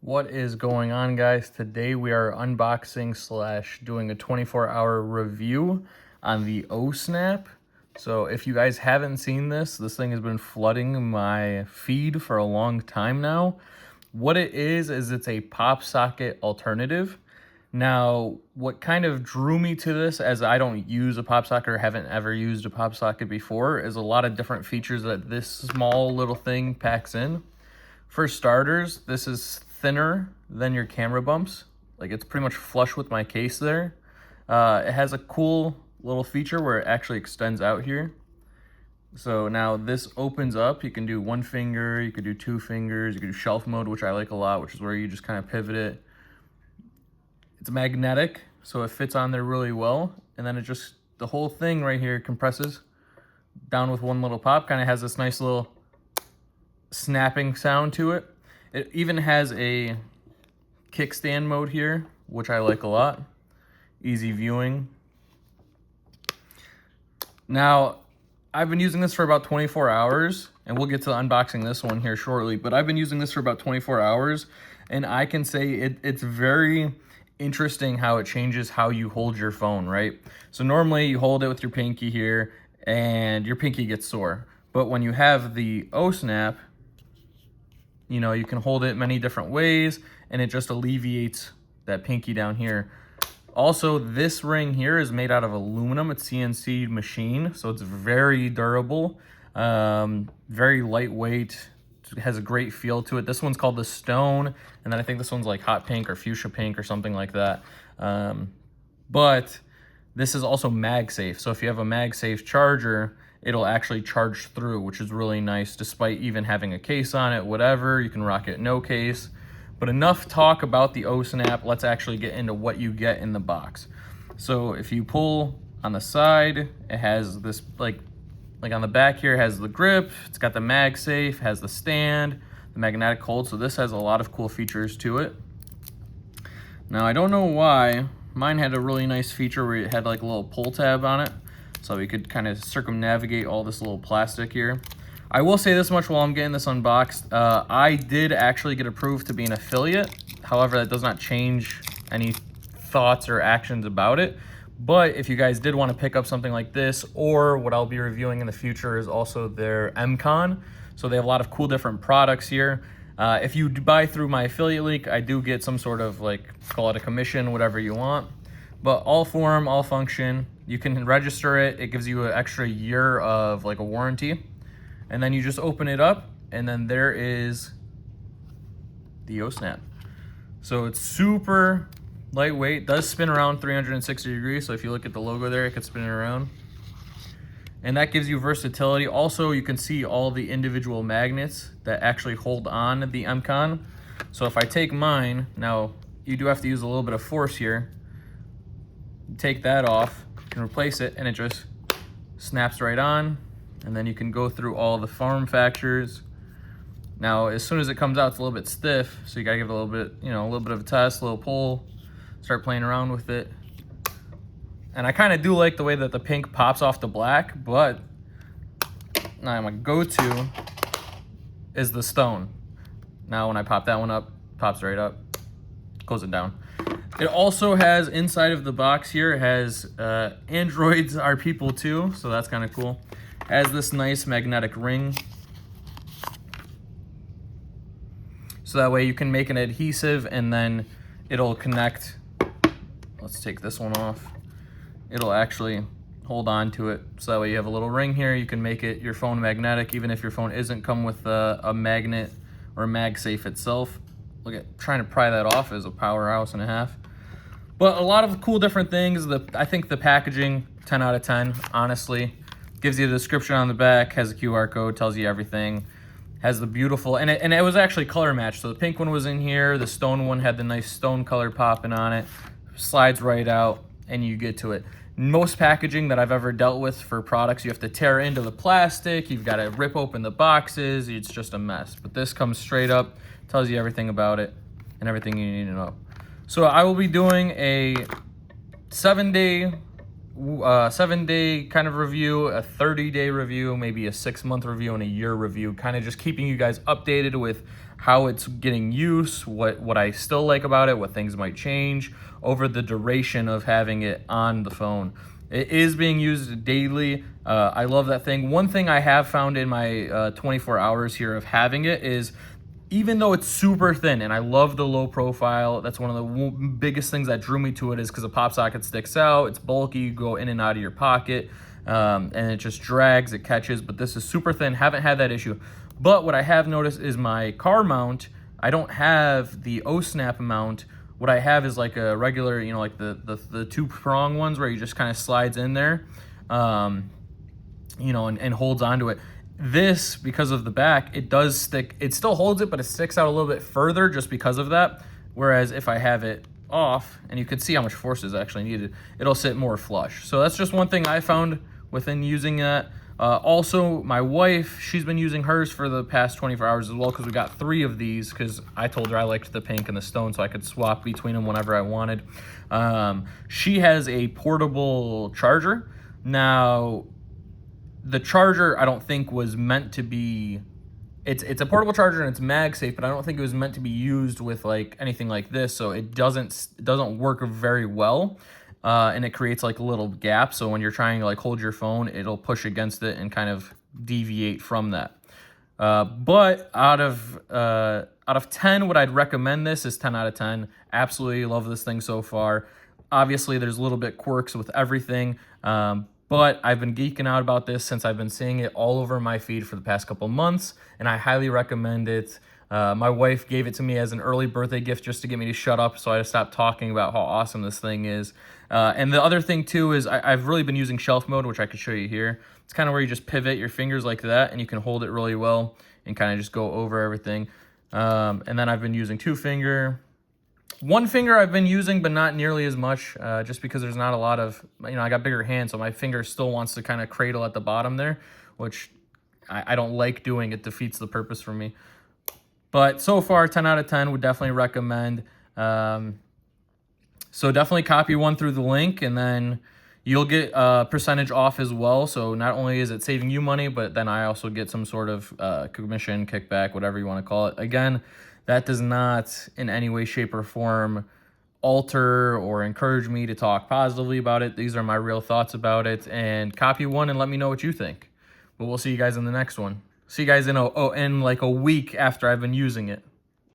What is going on, guys? Today we are unboxing slash doing a 24-hour review on the OhSnap. So if you guys haven't seen this thing has been flooding my feed for a long time now. What it is it's a pop socket alternative. Now, what kind of drew me to this, as I don't use a pop socket or haven't ever used a pop socket before, is a lot of different features that this small little thing packs in. For starters, this is thinner than your camera bumps. Like, it's pretty much flush with my case there. It has a cool little feature where it actually extends out here. So now this opens up. You can do one finger, you could do two fingers, you can do shelf mode, which I like a lot, which is where you just kind of pivot it. It's magnetic, so it fits on there really well. And then it just, the whole thing right here compresses down with one little pop. Kind of has this nice little snapping sound to it. It even has a kickstand mode here, which I like a lot. Easy viewing. Now, I've been using this for about 24 hours, and we'll get to unboxing this one here shortly, but I've been using this for about 24 hours, and I can say it's very interesting how it changes how you hold your phone, right? So normally you hold it with your pinky here, and your pinky gets sore. But when you have the OhSnap, you know, you can hold it many different ways, and it just alleviates that pinky down here. Also, this ring here is made out of aluminum. It's CNC machine, so it's very durable, very lightweight. It has a great feel to it. This one's called the Stone, and then I think this one's like hot pink or fuchsia pink or something like that. But this is also MagSafe, so if you have a MagSafe charger, it'll actually charge through, which is really nice, despite even having a case on it, whatever. You can rock it no case. But enough talk about the OhSnap. Let's actually get into what you get in the box. So if you pull on the side, it has this, like on the back here, it has the grip. It's got the MagSafe, has the stand, the magnetic hold. So this has a lot of cool features to it. Now, I don't know why. Mine had a really nice feature where it had like a little pull tab on it, so we could kind of circumnavigate all this little plastic here. I will say this much while I'm getting this unboxed. I did actually get approved to be an affiliate. However, that does not change any thoughts or actions about it. But if you guys did want to pick up something like this, or what I'll be reviewing in the future is also their MCon. So they have a lot of cool different products here. If you buy through my affiliate link, I do get some sort of, like, call it a commission, whatever you want. But all form, all function, you can register it. It gives you an extra year of like a warranty. And then you just open it up, and then there is the OhSnap. So it's super lightweight, does spin around 360 degrees. So if you look at the logo there, it could spin it around. And that gives you versatility. Also, you can see all the individual magnets that actually hold on the MCon. So if I take mine, now you do have to use a little bit of force here. Take that off, you can replace it, and it just snaps right on. And then you can go through all the form factors. Now, as soon as it comes out, it's a little bit stiff, so you gotta give it a little bit, a little bit of a test, a little pull, start playing around with it. And I kind of do like the way that the pink pops off the black, but now my go-to is the Stone. Now, when I pop that one up, it pops right up, close it down. It also has, inside of the box here, it has androids are people too, so that's kind of cool. It has this nice magnetic ring. So that way you can make an adhesive and then it'll connect. Let's take this one off. It'll actually hold on to it. So that way you have a little ring here. You can make it your phone magnetic, even if your phone isn't come with a magnet or a MagSafe itself. Look at, trying to pry that off is a powerhouse and a half. But a lot of cool different things. I think the packaging, 10 out of 10, honestly. Gives you the description on the back, has a QR code, tells you everything. Has the beautiful, and it was actually color matched. So the pink one was in here, the Stone one had the nice stone color popping on it. Slides right out, and you get to it. Most packaging that I've ever dealt with for products, you have to tear into the plastic, you've got to rip open the boxes, it's just a mess. But this comes straight up, tells you everything about it, and everything you need to know. So I will be doing a 7-day kind of review, a 30-day review, maybe a 6-month review, and a year review, kind of just keeping you guys updated with how it's getting use, what I still like about it, what things might change over the duration of having it on the phone. It is being used daily. I love that thing. One thing I have found in my 24 hours here of having it is, even though it's super thin, and I love the low profile, that's one of the biggest things that drew me to it, is because the pop socket sticks out, it's bulky, you go in and out of your pocket, and it just drags, it catches, but this is super thin, haven't had that issue. But what I have noticed is my car mount, I don't have the OhSnap mount. What I have is like a regular, like the two-prong ones where you just kind of slides in there, and holds onto it. This, because of the back, it does stick, it still holds it, but it sticks out a little bit further just because of that. Whereas if I have it off, and you can see how much force is actually needed, it'll sit more flush. So that's just one thing I found within using that. Also, my wife, she's been using hers for the past 24 hours as well, because we got 3 of these, because I told her I liked the pink and the stone, so I could swap between them whenever I wanted. She has a portable charger. Now, the charger, I don't think was meant to be, it's a portable charger and it's MagSafe, but I don't think it was meant to be used with like anything like this, so it doesn't work very well, and it creates like a little gap, so when you're trying to like hold your phone, it'll push against it and kind of deviate from that. But out of 10, what I'd recommend this is 10 out of 10. Absolutely love this thing so far. Obviously, there's a little bit quirks with everything, but I've been geeking out about this since I've been seeing it all over my feed for the past couple months, and I highly recommend it. My wife gave it to me as an early birthday gift just to get me to shut up, so I stopped talking about how awesome this thing is. And the other thing too is I've really been using shelf mode, which I could show you here. It's kind of where you just pivot your fingers like that, and you can hold it really well and kind of just go over everything. And then I've been using 2-finger. 1-finger I've been using, but not nearly as much, just because there's not a lot of, I got bigger hands, so my finger still wants to kind of cradle at the bottom there, which I don't like doing. It defeats the purpose for me. But so far, 10 out of 10 would definitely recommend. So definitely copy one through the link, and then you'll get a percentage off as well. So not only is it saving you money, but then I also get some sort of commission, kickback, whatever you want to call it. Again, that does not in any way, shape, or form alter or encourage me to talk positively about it. These are my real thoughts about it. And copy one and let me know what you think. But we'll see you guys in the next one. See you guys in like a week after I've been using it.